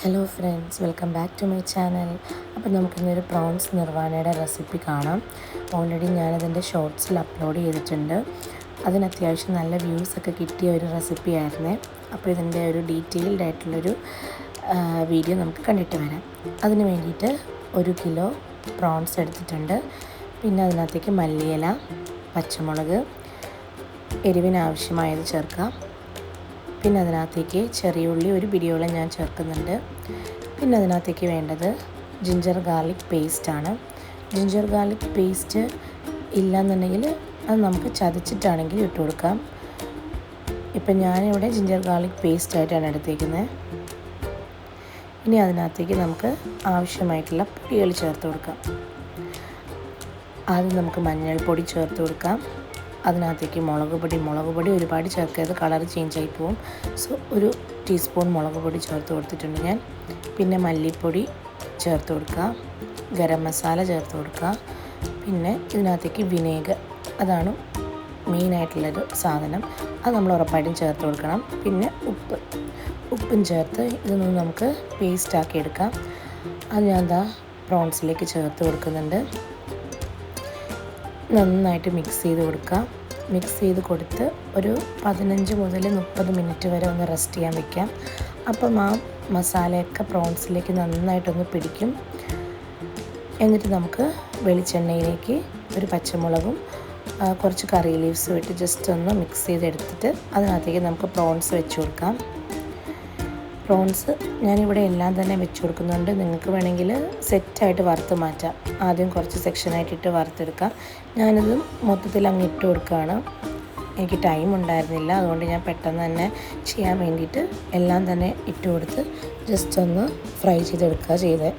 Hello friends, welcome back to my channel. അപ്പോൾ നമുക്കിന്നൊരു prawns നിർവാണയുടെ റെസിപ്പി കാണാം. ഓൾറെഡി ഞാനതിൻ്റെ ഷോർട്സിൽ അപ്ലോഡ് ചെയ്തിട്ടുണ്ട്. അതിന് അത്യാവശ്യം നല്ല വ്യൂസൊക്കെ കിട്ടിയ ഒരു റെസിപ്പി ആയിരുന്നേ. അപ്പോൾ ഇതിൻ്റെ ഒരു ഡീറ്റെയിൽഡ് ആയിട്ടുള്ളൊരു വീഡിയോ നമുക്ക് കണ്ടിട്ട് വരാം. അതിന് വേണ്ടിയിട്ട് 1 കിലോ പ്രോൺസ് എടുത്തിട്ടുണ്ട്. പിന്നെ അതിനകത്തേക്ക് മല്ലിയില, പച്ചമുളക്, എരിവിനാവശ്യമായത് ചേർക്കാം. പിന്നെ അതിനകത്തേക്ക് ചെറിയ ഉള്ളി ഒരു പിടിയോളം ഞാൻ ചേർക്കുന്നുണ്ട്. പിന്നെ അതിനകത്തേക്ക് വേണ്ടത് ജിഞ്ചർ ഗാർലിക് പേസ്റ്റാണ്. ജിഞ്ചർ ഗാർലിക് പേസ്റ്റ് ഇല്ലയെന്നുണ്ടെങ്കിൽ അത് നമുക്ക് ചതച്ചിട്ടാണെങ്കിൽ ഇട്ട് കൊടുക്കാം. ഇപ്പം ഞാനിവിടെ ജിഞ്ചർ ഗാർലിക് പേസ്റ്റായിട്ടാണ് എടുത്തേക്കുന്നത്. ഇനി അതിനകത്തേക്ക് നമുക്ക് ആവശ്യമായിട്ടുള്ള പൊടികൾ ചേർത്ത് കൊടുക്കാം. ആദ്യം നമുക്ക് മഞ്ഞൾപ്പൊടി ചേർത്ത് കൊടുക്കാം. അതിനകത്തേക്ക് മുളക് പൊടി ഒരുപാട് ചേർക്കരുത്, കളർ ചേഞ്ച് ആയി പോവും. സോ 1 ടീസ്പൂൺ മുളക് പൊടി ചേർത്ത് കൊടുത്തിട്ടുണ്ട് ഞാൻ. പിന്നെ മല്ലിപ്പൊടി ചേർത്ത് കൊടുക്കുക, ഗരം മസാല ചേർത്ത് കൊടുക്കുക. പിന്നെ ഇതിനകത്തേക്ക് വിനേഗർ, അതാണ് മെയിനായിട്ടുള്ളൊരു സാധനം. അത് നമ്മൾ ഉറപ്പായിട്ടും ചേർത്ത് കൊടുക്കണം. പിന്നെ ഉപ്പും ചേർത്ത് ഇതൊന്നും നമുക്ക് പേസ്റ്റാക്കി എടുക്കാം. അത് ഞാൻ പ്രോൺസിലേക്ക് ചേർത്ത് കൊടുക്കുന്നുണ്ട്. നന്നായിട്ട് മിക്സ് ചെയ്ത് കൊടുക്കുക. മിക്സ് ചെയ്ത് കൊടുത്ത് ഒരു 15 മുതൽ 30 മിനിറ്റ് വരെ ഒന്ന് റെസ്റ്റ് ചെയ്യാൻ വയ്ക്കാം. അപ്പം ആ മസാലയൊക്കെ പ്രോൺസിലേക്ക് നന്നായിട്ടൊന്ന് പിടിക്കും. എന്നിട്ട് നമുക്ക് വെളിച്ചെണ്ണയിലേക്ക് ഒരു പച്ചമുളകും കുറച്ച് കറി ലീവ്സും ഇട്ട് ജസ്റ്റ് ഒന്ന് മിക്സ് ചെയ്തെടുത്തിട്ട് അതിനകത്തേക്ക് നമുക്ക് പ്രോൺസ് വെച്ച് കൊടുക്കാം. പ്രോൺസ് ഞാനിവിടെ എല്ലാം തന്നെ വെച്ച് കൊടുക്കുന്നുണ്ട്. നിങ്ങൾക്ക് വേണമെങ്കിൽ സെറ്റായിട്ട് വറുത്ത് മാറ്റാം. ആദ്യം കുറച്ച് സെക്ഷനായിട്ടിട്ട് വറുത്തെടുക്കാം. ഞാനിത് മൊത്തത്തിൽ അങ്ങ് ഇട്ട് കൊടുക്കുകയാണ്. എനിക്ക് ടൈം ഉണ്ടായിരുന്നില്ല, അതുകൊണ്ട് ഞാൻ പെട്ടെന്ന് തന്നെ ചെയ്യാൻ വേണ്ടിയിട്ട് എല്ലാം തന്നെ ഇട്ട് കൊടുത്ത് ജസ്റ്റ് ഒന്ന് ഫ്രൈ ചെയ്തെടുക്കുക ചെയ്തത്.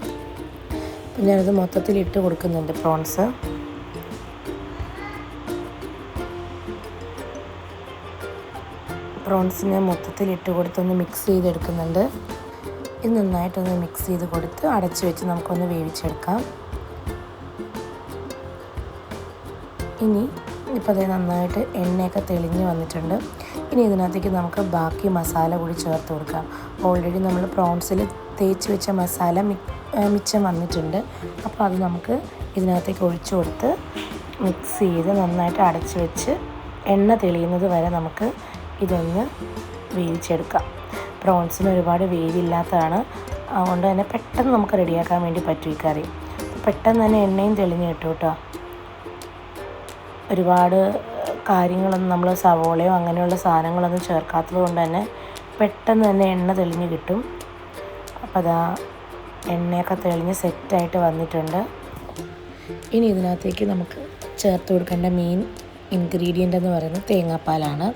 അപ്പം ഞാനിത് മൊത്തത്തിൽ ഇട്ട് കൊടുക്കുന്നുണ്ട് പ്രോൺസ്. പ്രോൺസിനെ മൊത്തത്തിൽ ഇട്ട് കൊടുത്തൊന്ന് മിക്സ് ചെയ്തെടുക്കുന്നുണ്ട്. ഇത് നന്നായിട്ടൊന്ന് മിക്സ് ചെയ്ത് കൊടുത്ത് അടച്ച് വെച്ച് നമുക്കൊന്ന് വേവിച്ചെടുക്കാം. ഇനി ഇപ്പോൾ അത് നന്നായിട്ട് എണ്ണയൊക്കെ തെളിഞ്ഞ് വന്നിട്ടുണ്ട്. ഇനി ഇതിനകത്തേക്ക് നമുക്ക് ബാക്കി മസാല കൂടി ചേർത്ത് കൊടുക്കാം. ഓൾറെഡി നമ്മൾ പ്രോൺസിൽ തേച്ച് വെച്ച മസാല മിച്ചം വന്നിട്ടുണ്ട്. അപ്പോൾ അത് നമുക്ക് ഇതിനകത്തേക്ക് ഒഴിച്ചു കൊടുത്ത് മിക്സ് ചെയ്ത് നന്നായിട്ട് അടച്ച് വെച്ച് എണ്ണ തെളിയുന്നത് വരെ നമുക്ക് ഇതൊന്ന് വേവിച്ചെടുക്കാം. പ്രോൺസിന് ഒരുപാട് വേവില്ലാത്തതാണ്, അതുകൊണ്ട് തന്നെ പെട്ടെന്ന് നമുക്ക് റെഡിയാക്കാൻ വേണ്ടി പറ്റും ഈ കറി. പെട്ടെന്ന് തന്നെ എണ്ണയും തെളിഞ്ഞ് കിട്ടും കേട്ടോ. ഒരുപാട് കാര്യങ്ങളൊന്നും നമ്മൾ സവോളയോ അങ്ങനെയുള്ള സാധനങ്ങളൊന്നും ചേർക്കാത്തത് കൊണ്ട് തന്നെ പെട്ടെന്ന് തന്നെ എണ്ണ തെളിഞ്ഞ് കിട്ടും. അപ്പോൾ അതാ എണ്ണയൊക്കെ തെളിഞ്ഞ് സെറ്റായിട്ട് വന്നിട്ടുണ്ട്. ഇനി ഇതിനകത്തേക്ക് നമുക്ക് ചേർത്ത് കൊടുക്കേണ്ട മെയിൻ ഇൻഗ്രീഡിയൻ്റ് എന്ന് പറയുന്നത് തേങ്ങാപ്പാലാണ്.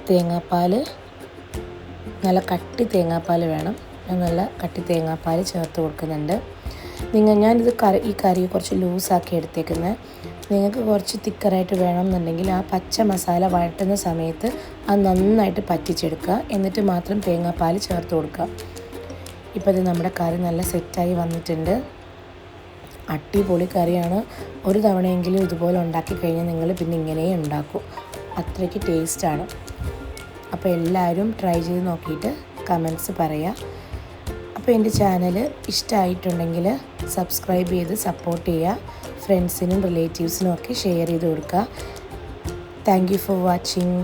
തേങ്ങാപ്പാൽ നല്ല കട്ടി തേങ്ങാപ്പാൽ വേണം. ഞാൻ നല്ല കട്ടി തേങ്ങാപ്പാൽ ചേർത്ത് കൊടുക്കുന്നുണ്ട്. ഞാനിത് ഈ കറി കുറച്ച് ലൂസാക്കി എടുത്തേക്കുന്നത്. നിങ്ങൾക്ക് കുറച്ച് തിക്കറായിട്ട് വേണമെന്നുണ്ടെങ്കിൽ ആ പച്ച മസാല വഴറ്റുന്ന സമയത്ത് അത് നന്നായിട്ട് പറ്റിച്ചെടുക്കുക. എന്നിട്ട് മാത്രം തേങ്ങാപ്പാൽ ചേർത്ത് കൊടുക്കുക. ഇപ്പോൾ ഇത് നമ്മുടെ കറി നല്ല സെറ്റായി വന്നിട്ടുണ്ട്. അടിപൊളി കറിയാണ്. ഒരു തവണയെങ്കിലും ഇതുപോലെ ഉണ്ടാക്കി കഴിഞ്ഞാൽ നിങ്ങൾ പിന്നെ ഇങ്ങനെയും ഉണ്ടാക്കും. അത്രയ്ക്ക് ടേസ്റ്റാണ്. അപ്പോൾ എല്ലാവരും ട്രൈ ചെയ്ത് നോക്കിയിട്ട് കമൻറ്റ്സ് പറയുക. അപ്പോൾ എൻ്റെ ചാനൽ ഇഷ്ടമായിട്ടുണ്ടെങ്കിൽ സബ്സ്ക്രൈബ് ചെയ്ത് സപ്പോർട്ട് ചെയ്യുക. ഫ്രണ്ട്സിനും റിലേറ്റീവ്സിനും ഒക്കെ ഷെയർ ചെയ്ത് കൊടുക്കുക. Thank you for watching.